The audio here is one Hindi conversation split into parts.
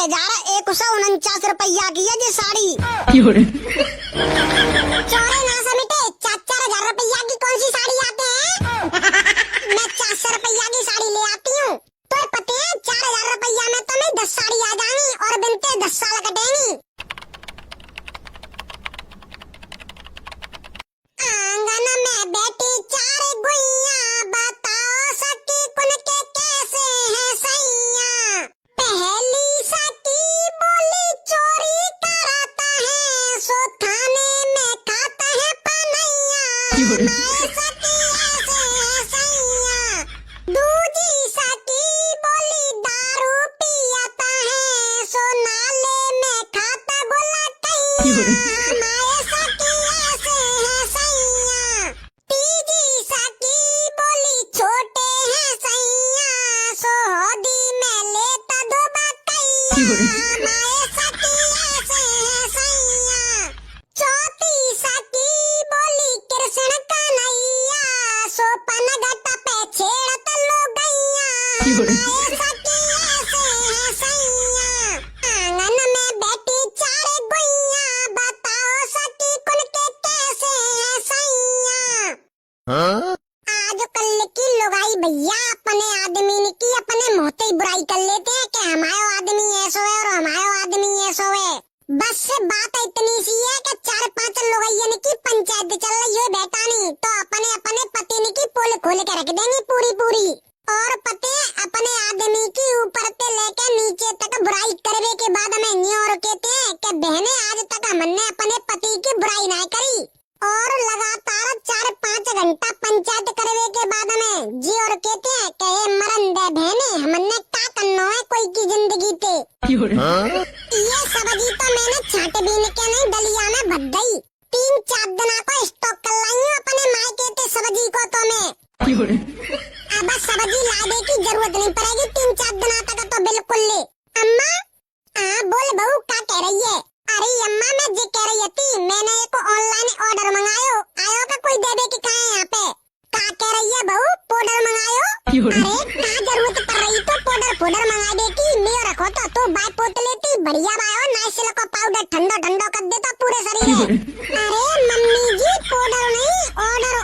₹4,149 की है जी साड़ी। 4,000 रुपया की कौन सी साड़ी आते हैं? मैं 400 रुपया की साड़ी ले आती हूँ। तो पते हैं 4,000 रुपया में तो मैं 10 साड़ी आ जाएंगी और बिनते 10 साल कटेंगी। आंगन में बैठी 4 गुइया, बताओ सखी कुन के कैसे हैं सैया। पहली सखी बोली चोरी कराता है, सो थाने में खाता है पनैया। मैं सखी ऐसे है सैया। दूजी सखी बोली दारू पियाता है, सो नाले में खाता गुलकैया। मैं सखी ऐसे है सैया। तीजी सखी बोली छोटे हैं सैया, सो होदी में लेता दो बकैया। मैं सखी ऐसे है सैया। चौथी सखी बोली कृष्ण कन्हैया, सो पनघट पे छेड़त लो गैया। मैं सखी ऐसे है सैया। आंगन में बैठी 4 गुइया, बताओ सखी कुन के कैसे है सैया। आजकल की लुगाई भैया अपने आदमी की अपने मोहते ही बुराई कर लेते हैं कि हमारा आदमी ऐसो है और हमारा आदमी ऐसो है। बस से बात इतनी सी है कि 4-5 लुगाइयन की पंचायत चल रही है बेटानी, तो अपने अपने पति की पोल खोल के रख देंगी पूरी पूरी। और पते अपने आदमी की ऊपर से लेकर नीचे तक बुराई करने के बाद हमें न्योर कहते हैं कि बहने आज तक हमने अपने पति की बुराई नहीं करी। और लगातार 4-5 घंटा पंचायत करने के बाद में जी और कहते हैं कि ये मरन दे बहने हमने क्या करना है कोई की जिंदगी पे। ये सब्जी तो मैंने छाटे बीन के नहीं डलिया में भर गई। 3-4 दिन को स्टॉक कर लाई हूँ अपने मायके के सब्जी को तो मैं। अब सब्जी लाने की जरूरत नहीं पड़ेगी 3-4 दिन तक तो बिल्कुल ले। अम्मा बोल बहू क्या कह रही है? अरे अम्मा मैं जी कह रही थी मैंने एक ऑनलाइन ऑर्डर मंगायो, आयो का कोई दे दे के कहा यहाँ पे। क्या कह रही है बहू पाउडर मंगायो? अरे क्या जरूरत पड़ रही तो पाउडर मंगा दे की मैं रखो तो तू बाय पोत लेती बढ़िया बायो नाइस का पाउडर ठंडो ठंडो कर देता पूरे शरीर में। अरे मम्मी जी पाउडर नहीं ऑर्डर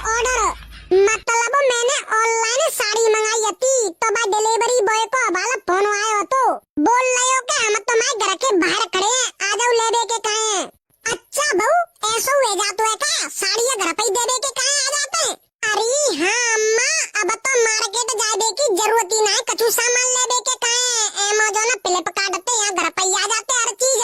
मतलब मैंने ऑनलाइन साड़ी मंगाई थी तो बा डिलीवरी बॉय को हवाला फोन आयो तो बोल रहे हो कि हम तुम्हारे घर के बाहर खड़े हैं आ जाओ ले दे के कहे हैं। अच्छा बहू ऐसा हुए जातो है क्या साड़ियाँ घर पे ही दे दे के कहे आ जाते हैं? अरे हाँ अम्मा अब तो मार्केट जाने की जरूरत ही नहीं कछु सामान ले दे के कहे अमेज़न फ्लिपकार्ट पे यहाँ घर पे ही आ जाते हर चीज।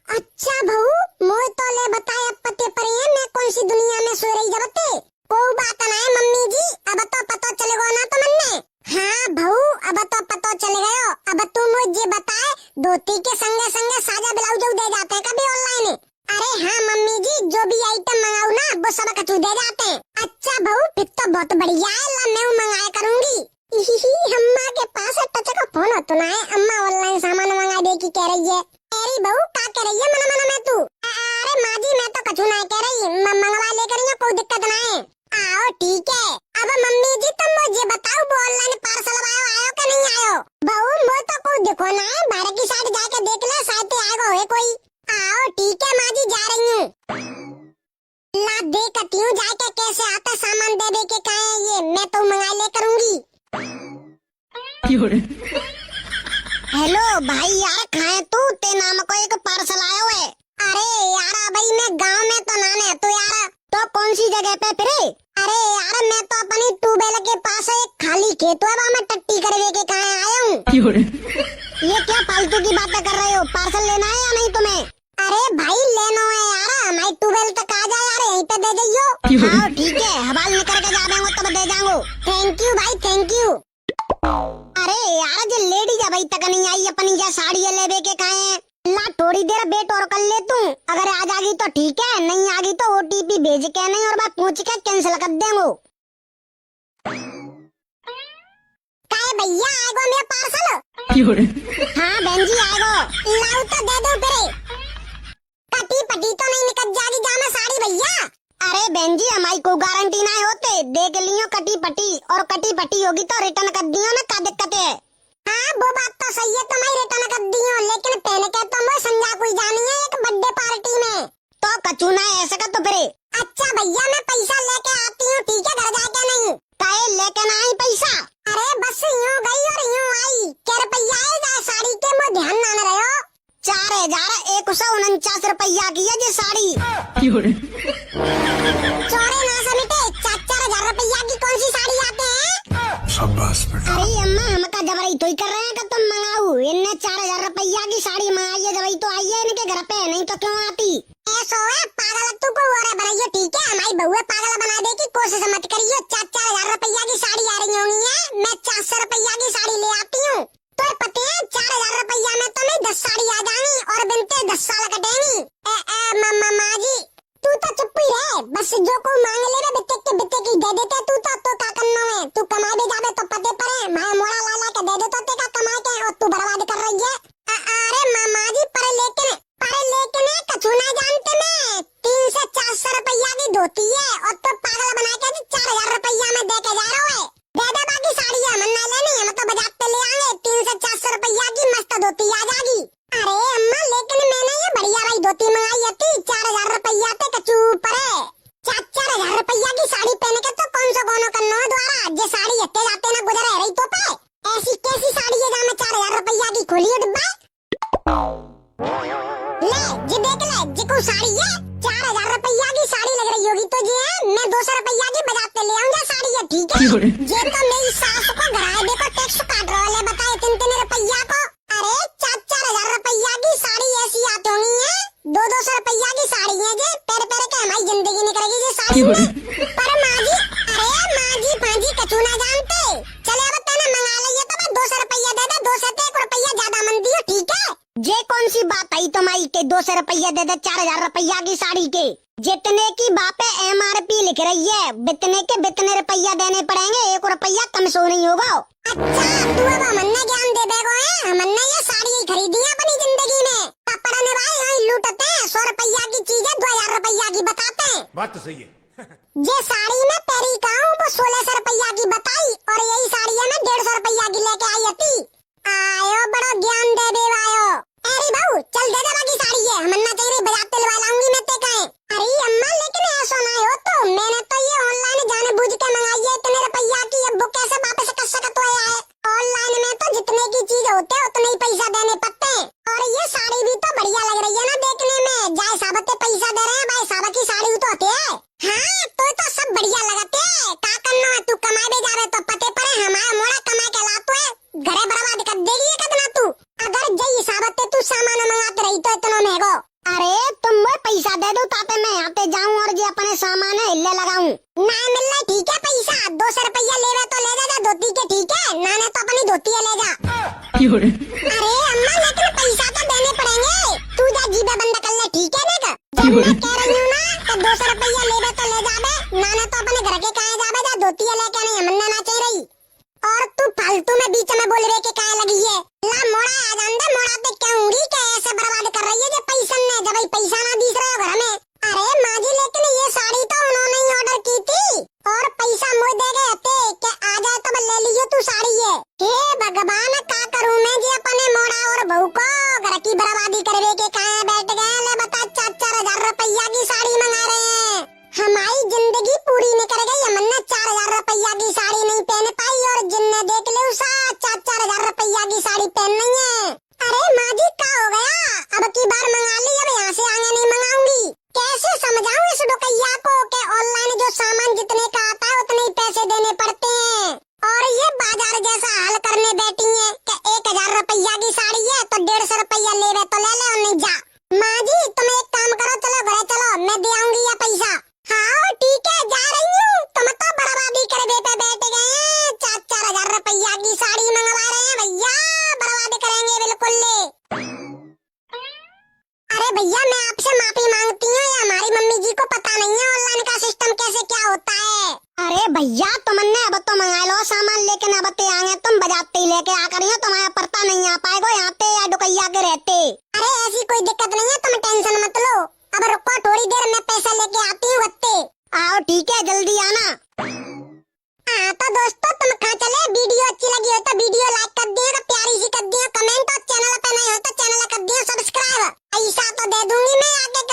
अच्छा बहू मोह तो ले बताया पते पर मैं कौन सी दुनिया में सो रही जबते कोई बात नहीं मम्मी जी अब तो पता चलेगा ना तो मन्ने। हाँ बहू अब तो पता चल गयो। अब तू मुझे बताए धोती के संगे संगे साजा ब्लाउज दे जाते हैं कभी ऑनलाइन? अरे हाँ मम्मी जी जो भी आइटम मंगाऊ ना वो सब कछु दे जाते हैं। अच्छा बहू फिर तो बहुत बढ़िया है ला मैं मंगाया करूंगी। अम्मा के पास टच का फोन हो तो ना है अम्मा ऑनलाइन सामान मंगा दे की कह रही है। अरे बहू क्या कह रही है मन में तू? अरे माँ जी मैं तो कछु नहीं कह रही मंगवा लेकर कोई दिक्कत नहीं है। आओ ठीक है। अब मम्मी जी तुम मुझे बताओ वो ऑनलाइन पार्सल आयो कि नहीं आयो? बहू वो तो कोई देखो ना है बाहर की साइड जाके देख ले शायद आएगा है कोई। आओ ठीक है माँ जी जा रही हूँ। ला देखती हूँ जाके कैसे आता सामान दे दे के कहे ये मैं तो मंगा ले करूँगी। हेलो भाई यार खाए तू ते नाम को एक पार्सल आयो है। अरे यार भाई मैं गांव में तो नाने तो यार तो कौन सी जगह पे फिरे? अरे यार मैं तो अपनी ट्यूबवेल के पास एक खाली खेत है वहाँ मैं टट्टी करवे के कहा आया हूँ। ये क्या फालतू की बातें कर रहे हो? पार्सल लेना है या नहीं तुम्हें? अरे भाई लेना है यार हमारी ट्यूबवेल तक आ जाए यार यहीं पे दे जाइयो। हाँ ठीक है हवाल निकल के जा देंगे तब दे जाऊंगो। थैंक यू भाई थैंक यू। अरे यार जो लेडीज भाई तक नहीं आई अपनी जा साड़ी लेवे के कहे ला थोड़ी देर वेट और कर ले तू अगर आ जाएगी तो ठीक है नहीं आ गई तो OTP भेज के नहीं और मैं पूछ के कैंसिल कर देंगो। काय भैया आएगो मेरा पार्सल? हाँ बहन जी आएगो लाओ तो दे दो फिर। कटी पटी तो नहीं निकल जाएगी जा में साड़ी भैया? अरे बहन जी हमारी कोई गारंटी नहीं होते देख लियो कटी पटी और कटी पटी होगी तो रिटर्न कर दियो ना क्या दिक्कत है? हाँ वो बात तो सही है तुम्हारी रिटर्न कर दियो लेकिन पहले ₹4,149 की है ये साड़ी। 4,49 ₹4,000 की कौन सी साड़ी आते हैं? शाबाश बेटा। अरे अम्मा हम का जबरई तो ही कर रहे हैं कि तुम मंगाओ। इनने ₹4,000 की साड़ी मंगाई है, जबरई तो आई है इनके घर पे, नहीं तो क्यों आती? ऐसो है पागल तू को और बनाइयो, ठीक है? हमारी बहू पागल बना दे की कोशिश मत करियो। ₹4,000 की साड़ी आ रही होंगी है, मैं ₹400 की साड़ी ले आती हूँ। तो पता है ₹4,000 में तो मैं 10 साड़ी आ जाएंगी और बिनते 10 साल कटेंगी। माँ जी तू तो चुप ही रह, बस जो को मांग ले बिते की दे देते तू तो का करना है? तू कमाए भी जावे तो पते पर है, मैं मोड़ा ला के दे दे तो तेरा कमाए के और तू बर्बाद कर रही है। अरे मामा जी पर लेकिन कछु ना जानते मैं, 300 से 400 रुपया की धोती है और तो पागल बना के ₹4,000 में दे के जा रहा है। दे दे बाकी साड़ी हम ना लेनी, हम तो बाजार पे ले आएंगे। 300 से 400 रुपया की मस्त धोती आ जाएगी। अरे अम्मा लेकिन मैंने ये बढ़िया भाई धोती मंगाई थी, ₹4,000 पे कचू पर है। ₹4,000 की साड़ी पहन के तो कौन करना है द्वारा, जे साड़ी हत्ते जाते ना गुजर रही तो पे ऐसी कैसी साड़ी है जहाँ में ₹4,000 की खोली है डिब्बा। ले जी देख ले जी को साड़ी है, ₹4,000 की साड़ी लग रही होगी तो जी है, मैं ₹200 की बाजार पे ले आऊंगा साड़ी है, ठीक है? ये तो मेरी सास को घराए देखो टैक्स काट रहा है, बताए 3-3 रुपया को। अरे ₹4,000 की साड़ी ऐसी आती होंगी है, 200-200 रुपया की साड़ी है जे पैर के हमारी जिंदगी निकलेगी ये साड़ी में। पर माँ जी भांजी कछु ना जानते, चले अब तेने मंगा लिया तो मैं ₹200 दे दे, 200 से ₹1 ज्यादा मन दियो, ठीक है? ये कौन सी बात आई तुम्हारी के ₹200 दे दे ₹4,000 की साड़ी के? जितने की बापे MRP लिख रही है, बितने के बितने रुपया देने पड़ेंगे, ₹1 कम सो नहीं होगा। अच्छा तू अब हमने ज्ञान दे देगो है, हमने ये साड़ी खरीदी है अपनी जिंदगी में। पापड़ ने भाई यहाँ लूटते हैं, ₹100 की चीज है ₹2,000 की बताते हैं। बात तो सही है। ये साड़ी में तेरी कहूँ वो ₹1,600 की बताई और यही साड़ी है मैं ₹150 की लेके आई थी। आयो बड़ा ज्ञान दे दे आयो। अरे बाबू चल दे दे बाकी साड़ी है, हमन्ना चाहिए बाजार पे लगा लाऊंगी मैं ते कहे। अरे अम्मा लेकिन ऐसा ना हो तो, मैंने तो ये ऑनलाइन जाने बुझ के मंगाई है इतने रुपया की, अब वो कैसे वापस कर सकता है? ऑनलाइन में तो जितने की चीज होते है उतने ही पैसा देने पड़ते हैं। और ये साड़ी भी तो बढ़िया लग रही है ना देखने में, जाए साबते पैसा दे रहे हैं भाई, साबत की साड़ी तो होती है। हाँ तो सब बढ़िया लगते है, का करना है? तू कमाए भी जावे तो पते पर है, हमारा मोड़ा कमाए के लातो है, घरे बर्बाद कर देगी कदना तू। अगर जय साबते तू सामान मंगाते रही तो इतना महंगो। अरे तुम मुझे पैसा दे दो ताते मैं आते जाऊं और जो अपने सामान है हिल्ले लगाऊं। ना मिल रहा ठीक है पैसा, ₹200 लेवे तो ले जा धोती के, ठीक है? ना ने तो अपनी धोती ले जा। अरे अम्मा लेकिन पैसा तो देने पड़ेंगे, तू जा जीबे बंद कर ले, ठीक है ना? जब मैं कह रही हूँ ना तो ₹200 लेवे तो ले जावे, ना ने तो अपने घर के कहे जावे जा धोती लेके नहीं, हमने ना चाहिए रही। और तू फालतू में बीच में बोल रहे के कहे लगी है? ला मोड़ा आ जांदे, मोड़ा पे कहूंगी कि ऐसे बर्बाद कर रही है जो पैसा ने, जब पैसा ना दीस रहे हो घर में। अरे माँ जी लेकिन ये साड़ी तो उन्होंने ही ऑर्डर की थी और पैसा मुझे दे गए थे कि आ जाए तो ले लीजिए तू साड़ी है। हे भगवान का करूँ मैं जी अपने मोड़ा और बहू को घर की बर्बादी करवे के कहे बैठ गए। ले बता ₹4,000 की साड़ी मंगा रहे हैं, हमारी जिंदगी पूरी नहीं कर गई, हमने ₹4,000 की साड़ी नहीं पहन पाई और जिनने देख ले उसा ₹4,000 की साड़ी पहन नहीं है। अरे माँ जी क्या हो गया, अब की बार मंगा ली, अब यहाँ से आगे नहीं मंगाऊंगी। कैसे समझाऊं इस डोकैया को कि ऑनलाइन जो सामान जितने का आता है उतने ही पैसे देने पड़ते हैं, और ये बाजार जैसा हाल करने बैठी है कि ₹1,000 की साड़ी है तो ₹150 लेवे तो ले ले और नहीं जा। माँ जी तुम एक काम करो, चलो घरे चलो, मैं दे आऊंगी ये पैसा। हाँ ठीक है जा रही हूँ, तुम तो बर्बादी कर बेटे बैठ गए, ₹4,000 की साड़ी मंगवा रहे हैं भैया, बर्बाद करेंगे बिल्कुल। अरे भैया मैं आपसे माफी मांगती हूँ, हमारी मम्मी जी को पता नहीं है ऑनलाइन का सिस्टम कैसे क्या होता है। अरे भैया तुमने अब तो मंगा लो सामान, लेकिन अब ते आए तुम बजाते ही लेके आ करिए, तुम्हारा पता नहीं आ पाएगा यहाँ पे या डुकैया के रहते। अरे ऐसी कोई दिक्कत नहीं है, तुम टेंशन मत लो, अब रुको थोड़ी देर में पैसा लेके आती हूँ बत्ते। आओ ठीक है जल्दी आना। हाँ तो दोस्तों तुम कहाँ चले, वीडियो अच्छी लगी हो तो वीडियो लाइक कर दिया, प्यारी सी कर दिया कमेंट, और चैनल पे नहीं हो तो चैनल कर दिया सब्सक्राइब, पैसा तो दे दूंगी मैं आगे।